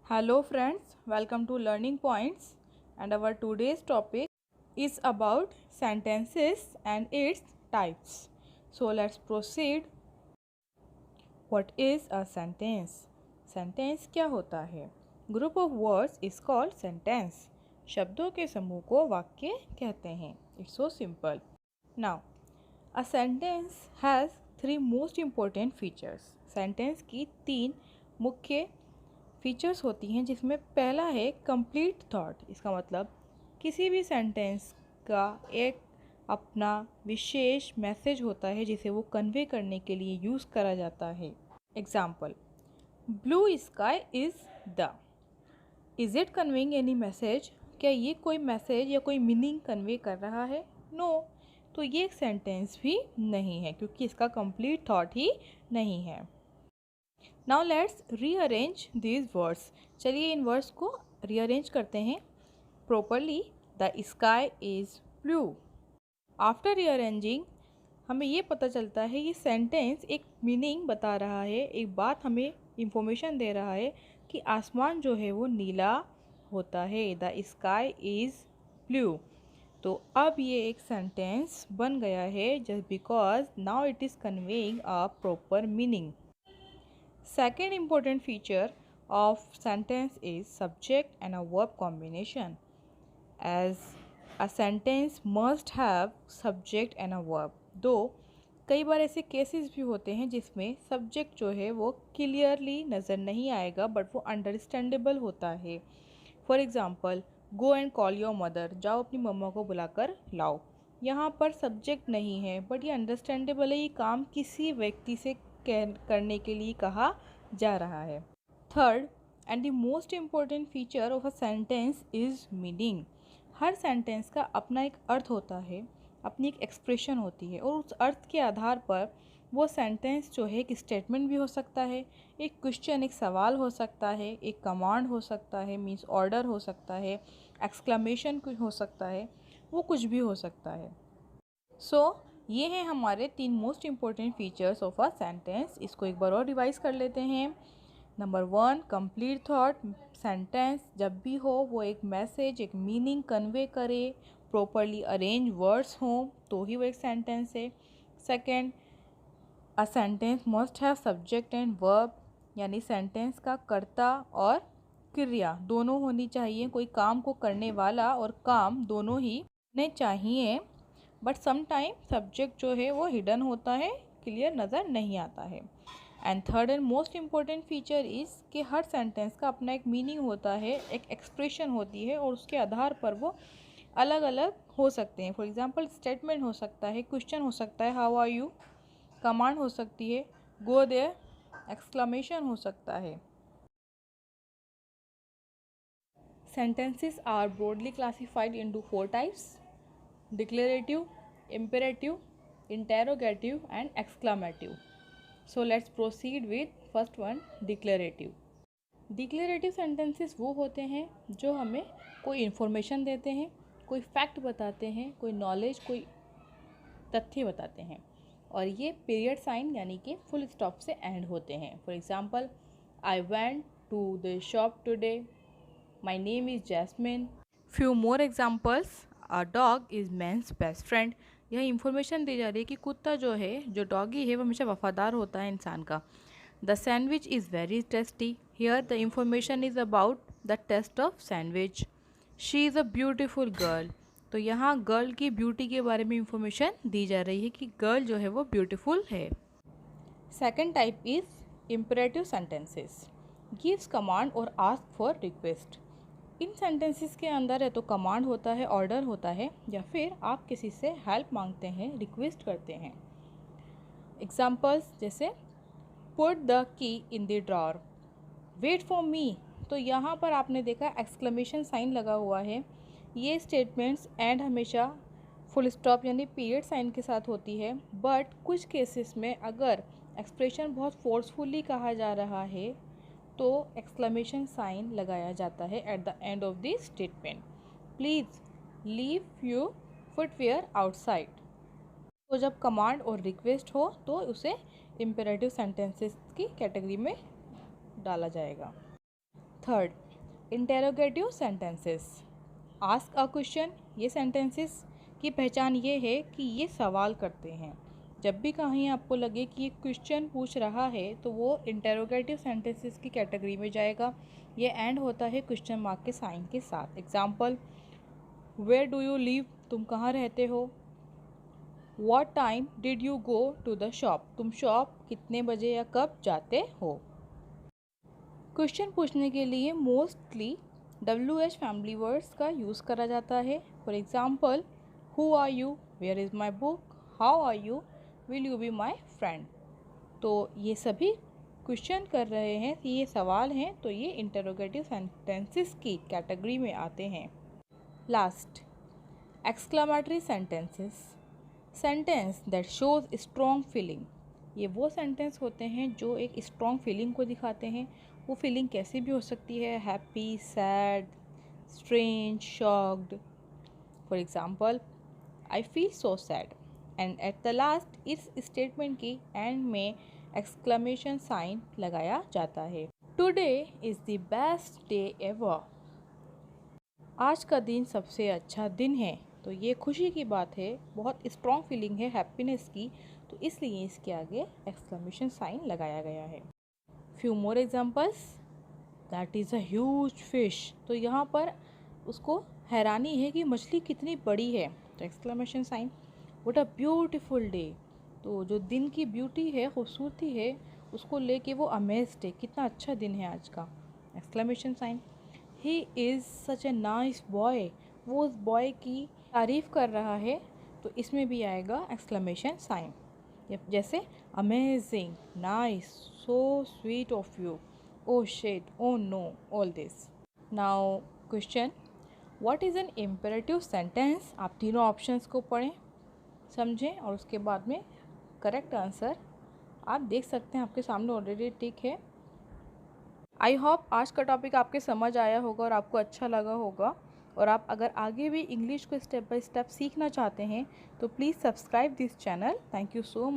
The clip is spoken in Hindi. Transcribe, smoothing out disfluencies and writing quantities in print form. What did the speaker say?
Hello friends, welcome to Learning Points, and our today's topic is about sentences and its types. So let's proceed. What is a sentence? Sentence क्या होता है? Group of words is called sentence. शब्दों के समूह को वाक्य कहते हैं. It's so simple. Now, a sentence has three most important features. Sentence की तीन मुख्य फीचर्स होती हैं जिसमें पहला है कंप्लीट थॉट. इसका मतलब किसी भी सेंटेंस का एक अपना विशेष मैसेज होता है जिसे वो कन्वे करने के लिए यूज़ करा जाता है. Example, blue sky is the. Is it conveying any message? क्या ये कोई मैसेज या कोई मीनिंग कन्वे कर रहा है? नो. तो ये एक सेंटेंस भी नहीं है क्योंकि इसका कंप्लीट थॉट ही नहीं है. Now let's rearrange these words. चलिए इन वर्ड्स को रीअरेंज करते हैं properly. The sky is blue. After rearranging हमें ये पता चलता है ये सेंटेंस एक मीनिंग बता रहा है, एक बात हमें इंफॉर्मेशन दे रहा है कि आसमान जो है वो नीला होता है. The sky is blue. तो अब ये एक सेंटेंस बन गया है just because now it is conveying a proper meaning. Second important feature of sentence is subject and a verb combination, as a sentence must have subject and a verb. दो कई बार ऐसे केसेस भी होते हैं जिसमें सब्जेक्ट जो है वो क्लियरली नज़र नहीं आएगा बट वो अंडरस्टैंडेबल होता है. For example, go and call your mother. जाओ अपनी मम्मा को बुलाकर लाओ. यहाँ पर सब्जेक्ट नहीं है बट ये अंडरस्टैंडेबल है, ये काम किसी व्यक्ति से करने के लिए कहा जा रहा है. Third and the most important feature of a sentence is meaning. Her sentence का अपना एक अर्थ होता है, अपनी एक एक्सप्रेशन होती है और उस अर्थ के आधार पर वो सेंटेंस जो है एक स्टेटमेंट भी हो सकता है, एक क्वेश्चन एक सवाल हो सकता है, एक कमांड हो सकता है मीन्स ऑर्डर हो सकता है, एक्सक्लेमेशन कुछ हो सकता है, वो कुछ भी हो सकता है. सो ये हैं हमारे तीन most important features of a sentence. इसको एक बार और रिवाइज कर लेते हैं. Number 1, complete thought. सेंटेंस जब भी हो वो एक मैसेज एक मीनिंग कन्वे करे, प्रॉपरली अरेंज वर्ड्स हों तो ही वो एक सेंटेंस है. Second, a sentence must have subject and verb, यानी सेंटेंस का कर्ता और क्रिया दोनों होनी चाहिए. कोई काम को करने वाला और काम दोनों ही होने चाहिए बट समटाइम सब्जेक्ट जो है वो हिडन होता है, क्लियर नज़र नहीं आता है. And third and most important feature is कि हर सेंटेंस का अपना एक मीनिंग होता है, एक एक्सप्रेशन होती है और उसके आधार पर वो अलग अलग हो सकते हैं. फॉर एग्जांपल, स्टेटमेंट हो सकता है, क्वेश्चन हो सकता है हाउ आर यू, कमांड हो सकती है गो देयर, एक्सक्लेमेशन हो सकता है. Sentences are broadly classified into four types: declarative, imperative, interrogative and exclamative. So let's proceed with first one, declarative. Declarative sentences वो होते हैं जो हमें कोई इन्फॉर्मेशन देते हैं, कोई फैक्ट बताते हैं, कोई नॉलेज, कोई तथ्य बताते हैं और ये पीरियड साइन यानी कि फुल स्टॉप से एंड होते हैं. For example, I went to the shop today, my name is Jasmine. Few more examples, a dog is man's best friend. यह इंफॉर्मेशन दी जा रही है कि कुत्ता जो है, जो डॉगी है, वो हमेशा वफादार होता है इंसान का. The sandwich is very tasty. Here the information is about the taste of sandwich. She is a beautiful girl. तो यहाँ गर्ल की ब्यूटी के बारे में इंफॉर्मेशन दी जा रही है कि गर्ल जो है वो ब्यूटीफुल है. Second type is imperative sentences. Gives command और आस्क फॉर रिक्वेस्ट. इन सेंटेंसेस के अंदर है तो कमांड होता है, ऑर्डर होता है या फिर आप किसी से हेल्प मांगते हैं, रिक्वेस्ट करते हैं. एग्जाम्पल्स जैसे put the key in the drawer, wait for me. तो यहाँ पर आपने देखा एक्सक्लेमेशन साइन लगा हुआ है. ये स्टेटमेंट्स एंड हमेशा फुल स्टॉप यानी पीरियड साइन के साथ होती है बट कुछ केसेस में अगर एक्सप्रेशन बहुत फोर्सफुली कहा जा रहा है तो एक्सक्लेमेशन साइन लगाया जाता है at the end of the statement. Please leave your footwear outside. तो जब कमांड और रिक्वेस्ट हो तो उसे इम्पेरेटिव सेंटेंसेस की कैटेगरी में डाला जाएगा. Third, interrogative sentences. Ask a question, ये सेंटेंसेस की पहचान ये है कि ये सवाल करते हैं। जब भी कहीं आपको लगे कि ये क्वेश्चन पूछ रहा है तो वो इंटेरोगेटिव सेंटेंसेस की कैटेगरी में जाएगा। ये एंड होता है क्वेश्चन मार्क के साइन के साथ। Example, where do you live, तुम कहाँ रहते हो। What time did you go to the shop, तुम शॉप कितने बजे या कब जाते हो। क्वेश्चन पूछने के लिए मोस्टली WH फैमिली वर्ड्स का यूज़ करा जाता है। For example, who are you, where is my book, how are you, will you be my friend. तो ये सभी क्वेश्चन कर रहे हैं, ये सवाल हैं, तो ये इंटरोगेटिव सेंटेंसेस की कैटेगरी में आते हैं। Last, exclamatory sentences, sentence that shows strong feeling. ये वो सेंटेंस होते हैं जो एक स्ट्रॉन्ग फीलिंग को दिखाते हैं। वो फीलिंग कैसी भी हो सकती है, happy, sad, strange, shocked. For example, I feel so sad, and at the last इस स्टेटमेंट की एंड में एक्सक्लेमेशन साइन लगाया जाता है। Today is the best day ever, आज का दिन सबसे अच्छा दिन है। तो ये खुशी की बात है, बहुत स्ट्रॉन्ग फीलिंग है हैप्पीनेस की, तो इसलिए इसके आगे एक्सक्लेमेशन साइन लगाया गया है। Few more examples, that is a huge fish, तो यहाँ पर उसको हैरानी है कि मछली कितनी बड़ी है, तो exclamation sign. What a beautiful day, तो जो दिन की ब्यूटी है, खूबसूरती है, उसको लेके वो अमेज्ड है, कितना अच्छा दिन है आज का, exclamation sign. He is such a nice boy, वो उस बॉय की तारीफ़ कर रहा है, तो इसमें भी आएगा एक्सक्लेमेशन साइन। जैसे amazing, nice, so sweet of you, oh shit, oh no, all this. Now question, what is an imperative sentence. आप तीनों ऑप्शंस को पढ़ें, समझें और उसके बाद में करेक्ट आंसर आप देख सकते हैं, आपके सामने ऑलरेडी टिक है। आई होप आज का टॉपिक आपके समझ आया होगा और आपको अच्छा लगा होगा। और आप अगर आगे भी इंग्लिश को स्टेप बाय स्टेप सीखना चाहते हैं तो please subscribe this channel. Thank you so much.